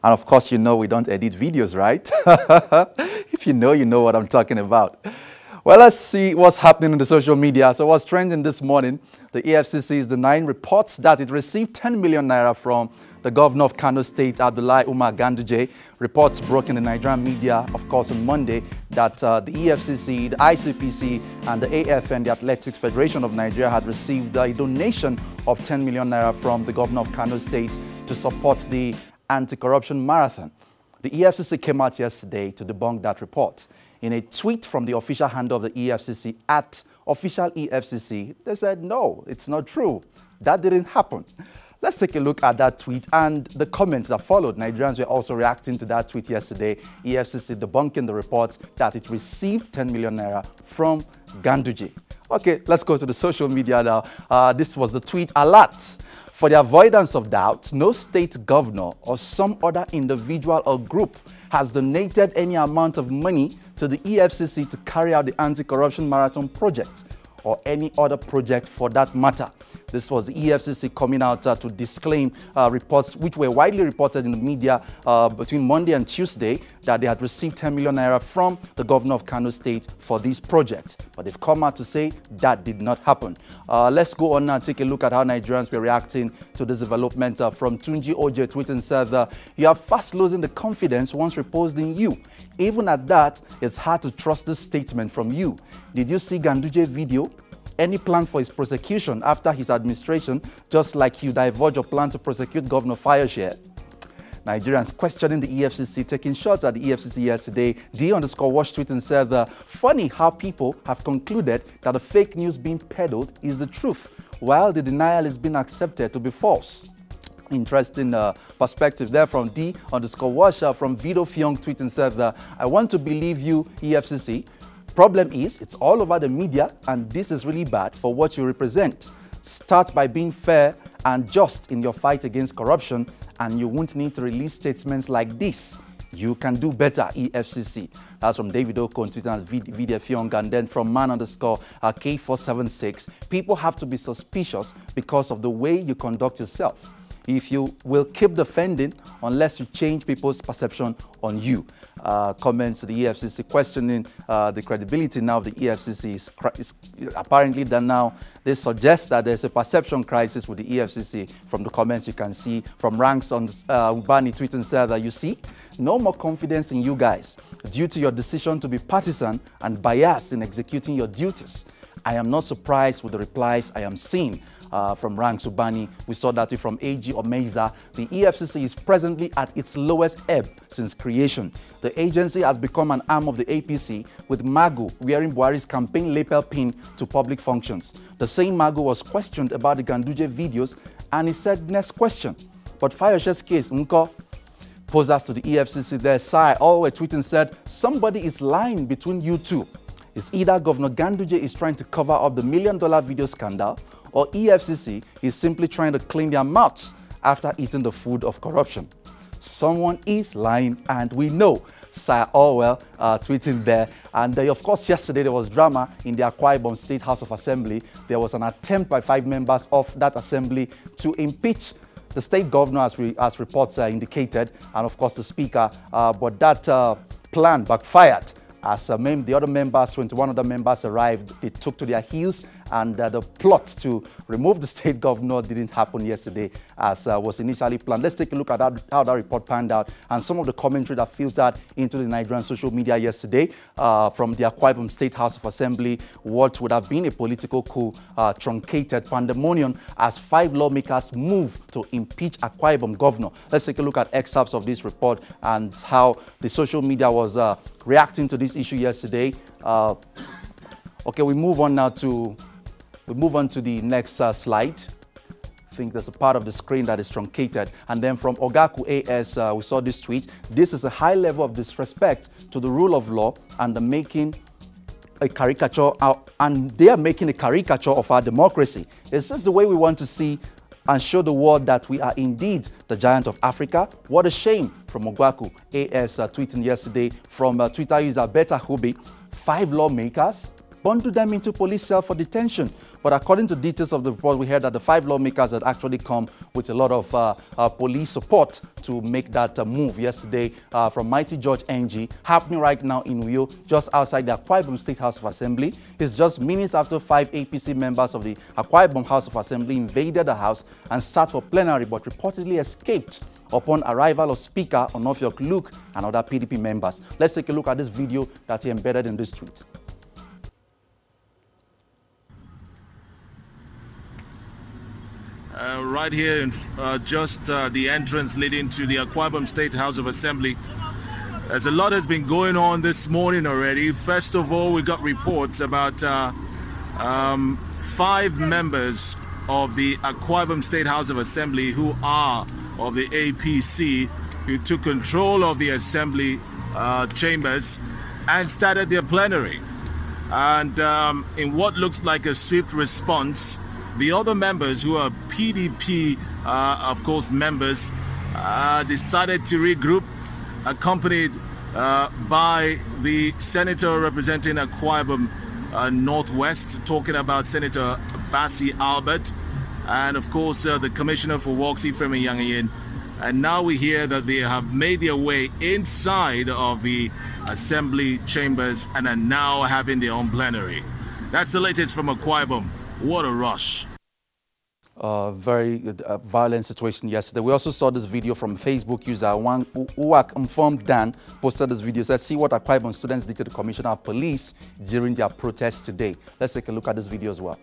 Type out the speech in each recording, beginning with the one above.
And of course, you know we don't edit videos, right? If you know what I'm talking about. Well, let's see what's happening in the social media. So what's trending this morning, the EFCC is denying reports that it received 10 million naira from the governor of Kano State, Abdullahi Umar Ganduje. Reports broke in the Nigerian media, of course, on Monday, that the EFCC, the ICPC, and the AFN, the Athletics Federation of Nigeria, had received a donation of 10 million naira from the governor of Kano State to support the anti-corruption marathon. The EFCC came out yesterday to debunk that report. In a tweet from the official handle of the EFCC at official EFCC, they said, no, it's not true. That didn't happen. Let's take a look at that tweet and the comments that followed. Nigerians were also reacting to that tweet yesterday. EFCC debunking the report that it received 10 million naira from Ganduje. Okay, let's go to the social media now. This was the tweet alert. For the avoidance of doubt, no state governor or some other individual or group has donated any amount of money to the EFCC to carry out the anti-corruption marathon project or any other project for that matter. This was the EFCC coming out to disclaim reports which were widely reported in the media between Monday and Tuesday that they had received 10 million naira from the governor of Kano State for this project. But they've come out to say that did not happen. Let's go on now and take a look at how Nigerians were reacting to this development. From Tunji Oje tweeting said, you are fast losing the confidence once reposed in you. Even at that, it's hard to trust this statement from you. Did you see Ganduje video? Any plan for his prosecution after his administration, just like you divulge your plan to prosecute Governor Fayose? Nigerians questioning the EFCC, taking shots at the EFCC yesterday. D_Watch tweet and said, funny how people have concluded that the fake news being peddled is the truth, while the denial is being accepted to be false. Interesting perspective there from D_Watch from Vido Fiong tweet and said, I want to believe you, EFCC. Problem is, it's all over the media, and this is really bad for what you represent. Start by being fair and just in your fight against corruption, and you won't need to release statements like this. You can do better, EFCC. That's from David Oko on Twitter and Vidya Fiong, and then from man_K476. People have to be suspicious because of the way you conduct yourself. If you will keep defending unless you change people's perception on you. Comments to the EFCC questioning the credibility now of the EFCC is apparently that now they suggest that there's a perception crisis with the EFCC. From the comments you can see from ranks on Ubani tweeting said that you see no more confidence in you guys due to your decision to be partisan and biased in executing your duties. I am not surprised with the replies I am seeing. From Ranks Ubani, we saw that from AG Omeza. The EFCC is presently at its lowest ebb since creation. The agency has become an arm of the APC, with Magu wearing Buhari's campaign lapel pin to public functions. The same Magu was questioned about the Ganduje videos, and he said, next question. But Fayose's case, Nko, posers to the EFCC there, Sai, all were tweeting said, somebody is lying between you two. It's either Governor Ganduje is trying to cover up the $1 million video scandal, or EFCC is simply trying to clean their mouths after eating the food of corruption. Someone is lying, and we know. Sir Orwell tweeting there. And of course, yesterday there was drama in the Akwa Ibom State House of Assembly. There was an attempt by 5 members of that assembly to impeach the state governor, as reports indicated, and of course the speaker. But that plan backfired. As the other members, 21 other members arrived, they took to their heels, and the plot to remove the state governor didn't happen yesterday as was initially planned. Let's take a look at how that report panned out and some of the commentary that filtered into the Nigerian social media yesterday from the Akwa Ibom State House of Assembly. What would have been a political coup truncated pandemonium as 5 lawmakers move to impeach Akwa Ibom governor. Let's take a look at excerpts of this report and how the social media was reacting to this issue yesterday. Okay, we move on now to the next slide. I think there's a part of the screen that is truncated. And then from Ogaku AS, we saw this tweet. This is a high level of disrespect to the rule of law and the making a caricature, and they are making a caricature of our democracy. Is this the way we want to see and show the world that we are indeed the giant of Africa? What a shame, from Ogaku AS tweeting yesterday from Twitter user Beta Hubi. 5 lawmakers bundled them into police cell for detention. But according to details of the report, we heard that the 5 lawmakers had actually come with a lot of police support to make that move yesterday from Mighty George NG, happening right now in Uyo, just outside the Akwa Ibom State House of Assembly. It's just minutes after 5 APC members of the Akwa Ibom House of Assembly invaded the house and sat for plenary, but reportedly escaped upon arrival of Speaker Onofiok Luke and other PDP members. Let's take a look at this video that he embedded in this tweet. Right here in just the entrance leading to the Akwa Ibom State House of Assembly. There's a lot that's been going on this morning already. First of all, we got reports about 5 members of the Akwa Ibom State House of Assembly who are of the APC who took control of the assembly chambers and started their plenary. And in what looks like a swift response, the other members who are PDP, of course, members, decided to regroup, accompanied by the senator representing Akwa Ibom Northwest, talking about Senator Bassi Albert, and of course the Commissioner for Works, Ifemi Yangayin. And now we hear that they have made their way inside of the assembly chambers and are now having their own plenary. That's the latest from Akwa Ibom. What a rush. Very violent situation yesterday. We also saw this video from Facebook user Wang Uwak Informed Dan posted this video. Says, see what Akwa Ibom students did to the Commissioner of Police during their protest today. Let's take a look at this video as well.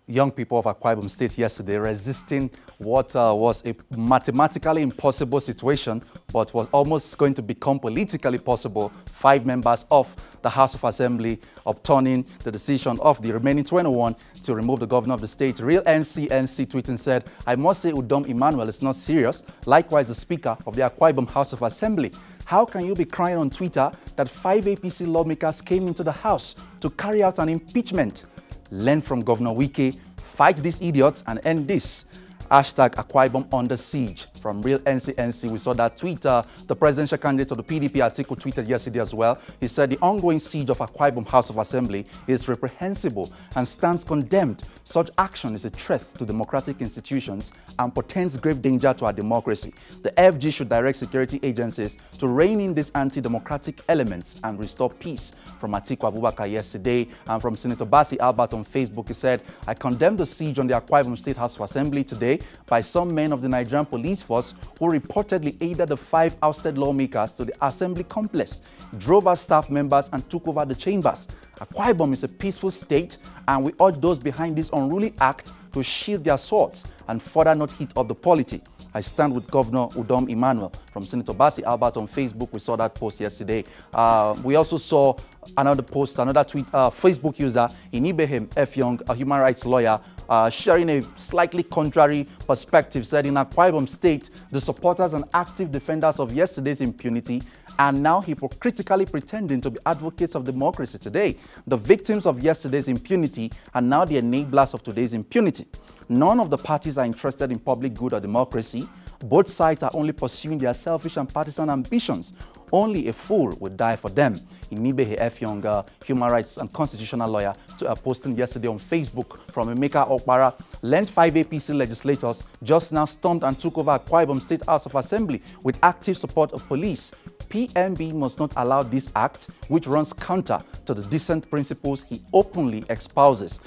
Young people of Akwa Ibom State yesterday resisting what was a mathematically impossible situation, but was almost going to become politically possible. 5 members of the House of Assembly upturning the decision of the remaining 21 to remove the governor of the state. Real NCNC tweeting said, I must say Udom Emmanuel is not serious. Likewise, the Speaker of the Akwa Ibom House of Assembly. How can you be crying on Twitter that 5 APC lawmakers came into the House to carry out an impeachment? Learn from Governor Wike, fight these idiots and end this. Hashtag Akwa Ibom under siege. From Real NCNC, we saw that tweet. The presidential candidate of the PDP, Atiku, tweeted yesterday as well. He said the ongoing siege of Akwa Ibom House of Assembly is reprehensible and stands condemned. Such action is a threat to democratic institutions and portends grave danger to our democracy. The FG should direct security agencies to rein in these anti-democratic elements and restore peace. From Atiku Abubakar yesterday, and from Senator Bassi Albert on Facebook, he said, I condemn the siege on the Akwa Ibom State House of Assembly today by some men of the Nigerian police force who reportedly aided the 5 ousted lawmakers to the assembly complex, drove out staff members and took over the chambers. Akwa Ibom is a peaceful state, and we urge those behind this unruly act to sheath their swords and further not heat up the polity. I stand with Governor Udom Emmanuel. From Senator Bassi Albert on Facebook, we saw that post yesterday. We also saw another post, another tweet, Facebook user Inibehem F. Young, a human rights lawyer, sharing a slightly contrary perspective, said in Akwa Ibom State, the supporters and active defenders of yesterday's impunity are now hypocritically pretending to be advocates of democracy today. The victims of yesterday's impunity are now the enablers of today's impunity. None of the parties are interested in public good or democracy. Both sides are only pursuing their selfish and partisan ambitions. Only a fool would die for them. Inibehe F. Young, human rights and constitutional lawyer, posting yesterday on Facebook from Emeka Okpara, lent 5 APC legislators just now stormed and took over Akwa Ibom State House of Assembly with active support of police. PMB must not allow this act, which runs counter to the decent principles he openly espouses.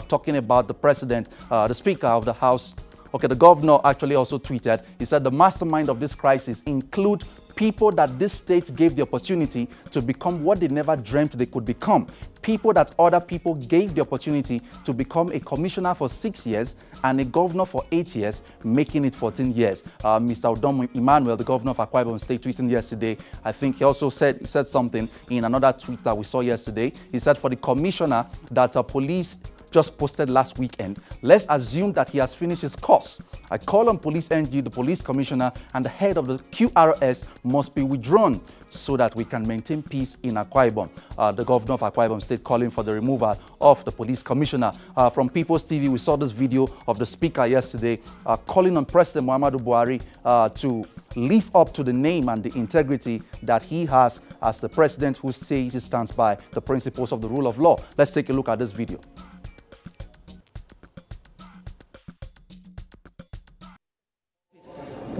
Talking about the president, the Speaker of the House Okay, the governor actually also tweeted. He said the mastermind of this crisis include people that this state gave the opportunity to become what they never dreamt they could become. People that other people gave the opportunity to become a commissioner for 6 years and a governor for 8 years, making it 14 years. Mr. Udom Emmanuel, the governor of Akwa Ibom State, tweeting yesterday. I think he also said something in another tweet that we saw yesterday. He said for the commissioner that police just posted last weekend, let's assume that he has finished his course. I call on Police NG, the police commissioner, and the head of the QRS must be withdrawn so that we can maintain peace in Akwa Ibom. The governor of Akwa Ibom State calling for the removal of the police commissioner. From People's TV, we saw this video of the speaker yesterday calling on President Muhammadu Buhari to live up to the name and the integrity that he has as the president who says he stands by the principles of the rule of law. Let's take a look at this video.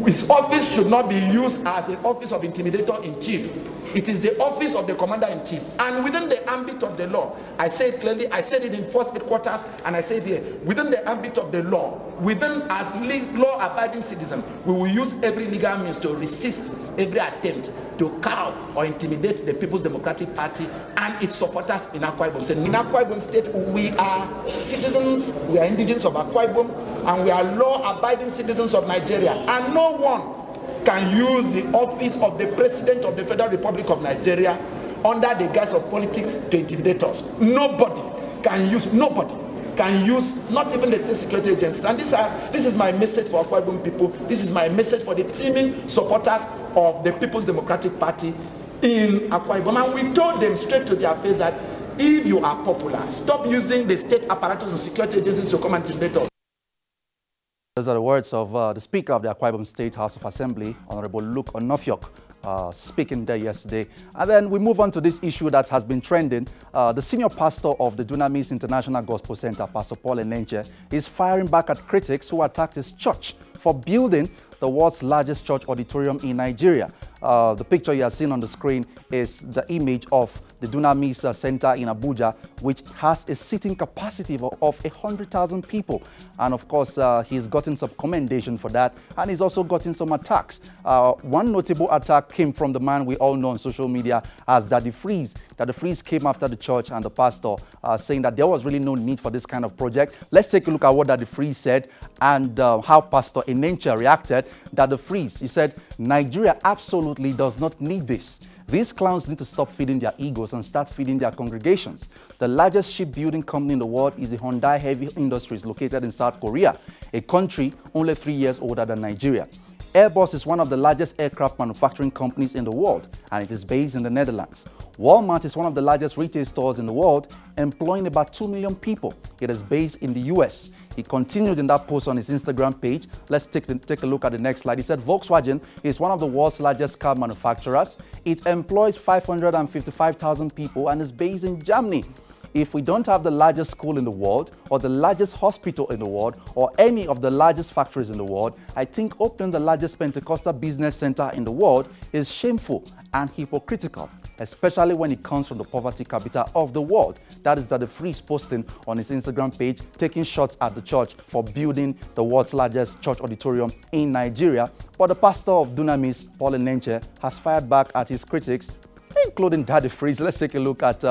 His office should not be used as the office of intimidator-in-chief. It is the office of the commander-in-chief. And within the ambit of the law, I say it clearly, I said it in First Headquarters, and I say it here, within the ambit of the law, as law-abiding citizens, we will use every legal means to resist every attempt to cow or intimidate the People's Democratic Party and its supporters in Akwa Ibom State. In Akwa Ibom State, we are citizens, we are indigenous of Akwa Ibom, and we are law-abiding citizens of Nigeria. And no one can use the office of the President of the Federal Republic of Nigeria under the guise of politics to intimidate us. Nobody can use, not even the state security agencies. And this is my message for Akwa Ibom people. This is my message for the teeming supporters of the People's Democratic Party in Akwa Ibom. And we told them straight to their face that if you are popular, stop using the state apparatus and security agencies to come and intimidate us. Those are the words of the Speaker of the Akwa Ibom State House of Assembly, Honorable Luke Onofiok, speaking there yesterday. And then we move on to this issue that has been trending. The senior pastor of the Dunamis International Gospel Center, Pastor Paul Enenche, is firing back at critics who attacked his church for building the world's largest church auditorium in Nigeria. The picture you are seeing on the screen is the image of the Dunamis Center in Abuja, which has a seating capacity of 100,000 people. And of course, he's gotten some commendation for that, and he's also gotten some attacks. One notable attack came from the man we all know on social media as Daddy Freeze. Daddy Freeze came after the church and the pastor, saying that there was really no need for this kind of project. Let's take a look at what Daddy Freeze said and how Pastor Enenche reacted. Daddy Freeze, he said, Nigeria absolutely does not need this. These clowns need to stop feeding their egos and start feeding their congregations. The largest shipbuilding company in the world is the Hyundai Heavy Industries located in South Korea, a country only 3 years older than Nigeria. Airbus is one of the largest aircraft manufacturing companies in the world, and it is based in the Netherlands. Walmart is one of the largest retail stores in the world, employing about 2 million people. It is based in the US. He continued in that post on his Instagram page. Let's take a look at the next slide. He said Volkswagen is one of the world's largest car manufacturers. It employs 555,000 people and is based in Germany. If we don't have the largest school in the world, or the largest hospital in the world, or any of the largest factories in the world, I think opening the largest Pentecostal business center in the world is shameful and hypocritical, especially when it comes from the poverty capital of the world. That is Daddy Freeze posting on his Instagram page, taking shots at the church for building the world's largest church auditorium in Nigeria. But the pastor of Dunamis, Paul Enenche, has fired back at his critics, including Daddy Freeze. Let's take a look at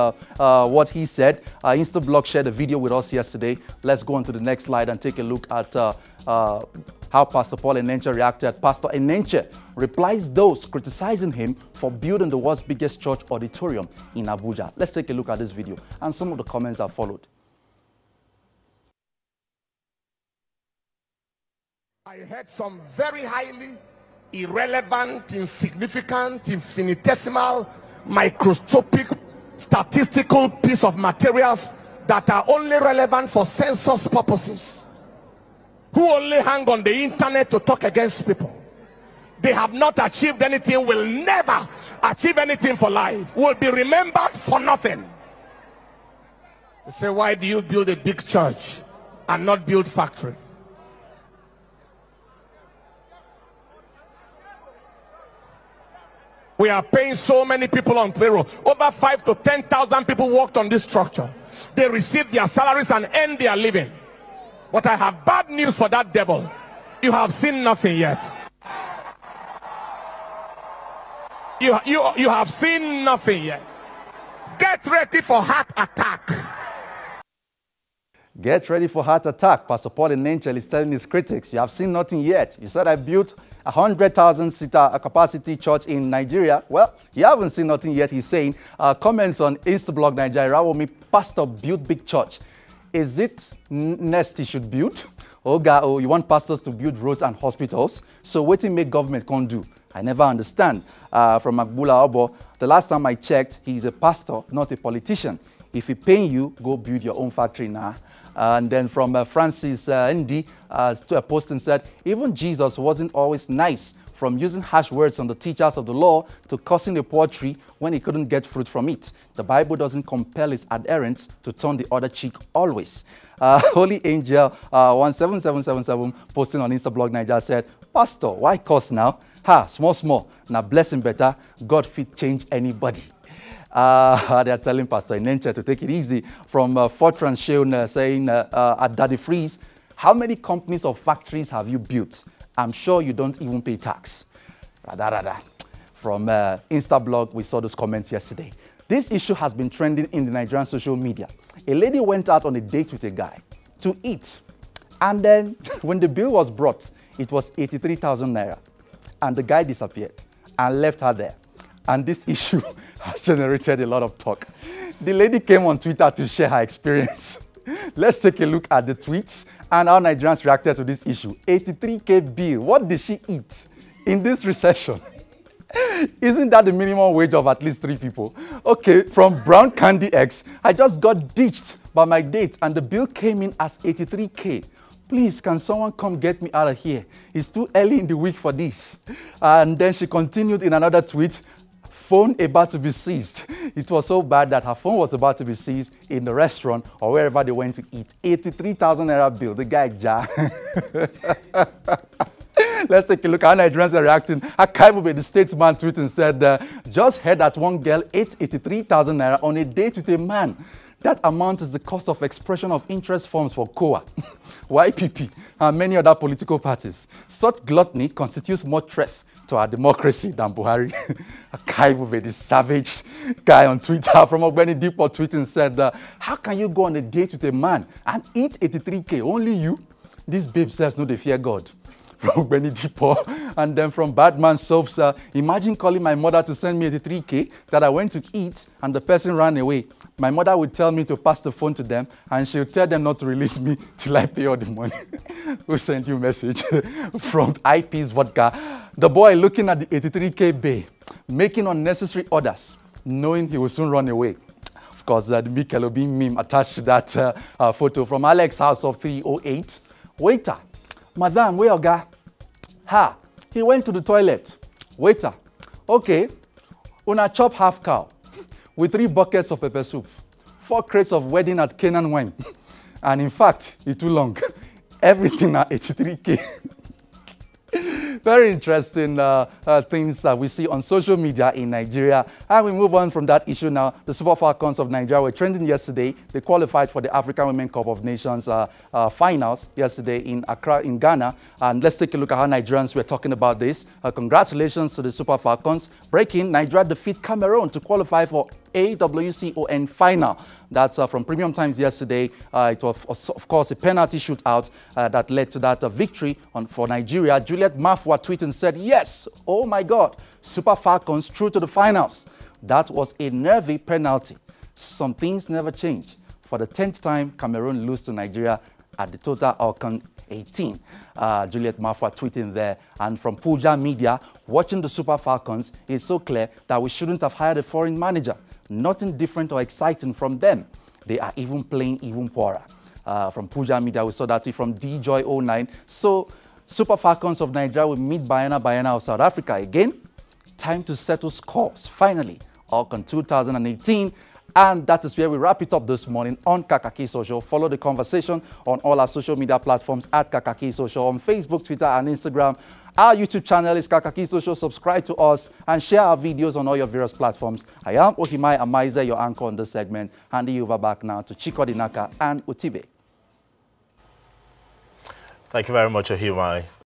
what he said. Instablog shared a video with us yesterday. Let's go on to the next slide and take a look at how Pastor Paul Enenche reacted. Pastor Enenche replies those criticizing him for building the world's biggest church auditorium in Abuja. Let's take a look at this video and some of the comments that followed. I heard some very highly irrelevant, insignificant, infinitesimal, microscopic, statistical piece of materials that are only relevant for census purposes, who only hang on the internet to talk against people. They have not achieved anything, will never achieve anything for life, will be remembered for nothing. They say, why do you build a big church and not build factory? We are paying so many people on payroll. Over 5,000 to 10,000 people worked on this structure. They received their salaries and earned their living. But I have bad news for that devil. You have seen nothing yet. You have seen nothing yet. Get ready for heart attack. Get ready for heart attack. Pastor Paul Enenchel is telling his critics, you have seen nothing yet. You said I built a 100,000-seater capacity church in Nigeria. Well, you haven't seen nothing yet, he's saying. Comments on Instablog Nigeria. Rawomi, pastor built big church. Is it next he should build? Oh, you want pastors to build roads and hospitals? So what do you make government can't do? I never understand. From Magbula Obo, the last time I checked, he's a pastor, not a politician. If he paying you, go build your own factory now. And then from Francis Ndi, to a post and said, even Jesus wasn't always nice, from using harsh words on the teachers of the law to cursing the poor tree when he couldn't get fruit from it. The Bible doesn't compel its adherents to turn the other cheek always. Holy Angel 17777 posting on Instablog Nigeria said, Pastor, why curse now? Ha, small. Now blessing better. God fit change anybody. They are telling Pastor Enenchel to take it easy. From Fortran Sheon saying at Daddy Freeze, how many companies or factories have you built? I'm sure you don't even pay tax. From Instablog, we saw those comments yesterday. This issue has been trending in the Nigerian social media. A lady went out on a date with a guy to eat. And then when the bill was brought, it was 83,000 naira. And the guy disappeared and left her there. And this issue has generated a lot of talk. The lady came on Twitter to share her experience. Let's take a look at the tweets and how Nigerians reacted to this issue. 83K bill. What did she eat in this recession? Isn't that the minimum wage of at least 3 people? Okay, from Brown Candy X, I just got ditched by my date and the bill came in as 83K. Please, can someone come get me out of here? It's too early in the week for this. And then she continued in another tweet, phone about to be seized. It was so bad that her phone was about to be seized in the restaurant or wherever they went to eat. 83,000 naira bill. The guy ja. Let's take a look at how Nigerians are reacting. Akaibu, the statesman, tweeted and said, just heard that one girl ate 83,000 naira on a date with a man. That amount is the cost of expression of interest forms for COA, YPP, and many other political parties. Such gluttony constitutes more threat to our democracy than Buhari. Akaibu, the savage guy on Twitter from Ogbeni Deepo tweeting said, how can you go on a date with a man and eat 83K? Only you? These babes selves know they fear God. From Ogbeni Deepo. And then from Badman Soaps, imagine calling my mother to send me 83K that I went to eat and the person ran away. My mother would tell me to pass the phone to them and she would tell them not to release me till I pay all the money. Who sent you a message? From IP's Vodka. The boy looking at the 83K bay, making unnecessary orders, knowing he will soon run away. Of course, the Mikel Obi meme attached to that photo from Alex House of 308. Waiter, Madam, where you go? Ha, he went to the toilet. Waiter, okay, una chop half cow with 3 buckets of pepper soup, 4 crates of wedding at Canaan wine. And in fact, it's too long. Everything at 83K. Very interesting things that we see on social media in Nigeria. And we move on from that issue now. The Super Falcons of Nigeria were trending yesterday. They qualified for the African Women Cup of Nations finals yesterday in Accra, in Ghana. And let's take a look at how Nigerians were talking about this. Congratulations to the Super Falcons. Breaking, Nigeria defeat Cameroon to qualify for AWCON final. That's from Premium Times yesterday. It was, of course, a penalty shootout that led to that victory for Nigeria. Juliet Mafwa tweeted and said, yes, oh my God, Super Falcons through to the finals. That was a nervy penalty. Some things never change. For the 10th time, Cameroon lose to Nigeria at the total outcome 18. Juliet Mafwa tweeting there. And from Puja Media, watching the Super Falcons is so clear that we shouldn't have hired a foreign manager. Nothing different or exciting from them. They are even playing even poorer. From Puja Media, we saw that from DJoy09. So, Super Falcons of Nigeria will meet Bayana of South Africa again. Time to settle scores, finally, Alcon 2018. And that is where we wrap it up this morning on Kakaaki Social. Follow the conversation on all our social media platforms at Kakaaki Social on Facebook, Twitter, and Instagram. Our YouTube channel is Kakaaki Social. Subscribe to us and share our videos on all your various platforms. I am Ohimai Amaize, your anchor on this segment. Handing you over back now to Chiko Dinaka and Utibe. Thank you very much, Ohimai.